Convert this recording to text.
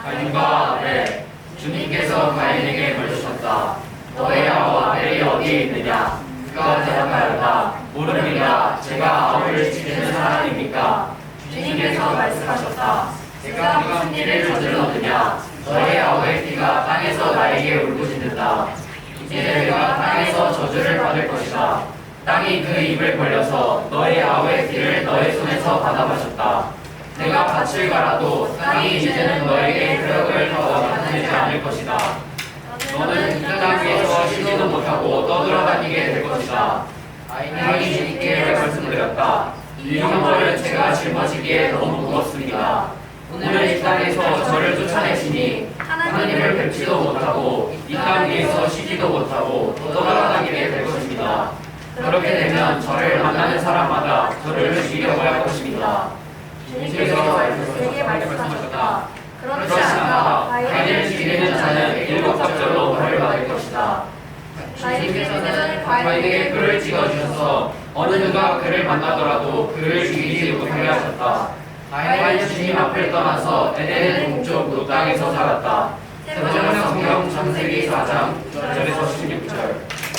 가인과 아벨. 주님께서 가인에게 물으셨다. 너의 아우 아벨이 어디에 있느냐? 그가 대답하였다. 모릅니다. 제가 아우를 지키는 사람입니까? 주님께서 말씀하셨다. 내가 무슨 일을 저질렀느냐? 너의 아우의 피가 땅에서 나에게 울부짖는다. 이제 내가 땅에서 저주를 받을 것이다. 땅이 그 입을 벌려서 너의 아우의 피를 너의 손에서 받아 마셨다. 내가 밭을 갈아도 땅이 이제는 너에게 흙을 더 나타내지 않을 것이다. 너는 이 땅 위에서 쉬지도 못하고 떠돌아다니게 될 것이다. 가인이 주님께 말씀드렸다. 이 형벌은 제가 짊어지기에 너무 무겁습니다. 오늘 이 땅에서 저를 쫓아내시니 하나님을 뵙지도 못하고 이 땅 위에서 쉬지도 못하고 떠돌아다니게 될 것입니다. 그렇게 되면 저를 만나는 사람마다 저를 죽이려고 할 것입니다. 주님께서 그에게 말씀하셨다. 그렇지 않아 가인을 죽이는 자는 7갑절로 벌을 받을 것이다. 주님께서는 가인에게 뿔을 찍어주셔서 어느 누가 그를 만나더라도 그를 죽이지 못하게 하셨다. 가인은 주님 앞을 떠나서 에덴의 동쪽 노땅에서 살았다. 세번역 성경 창세기 4장 1절에서 16절.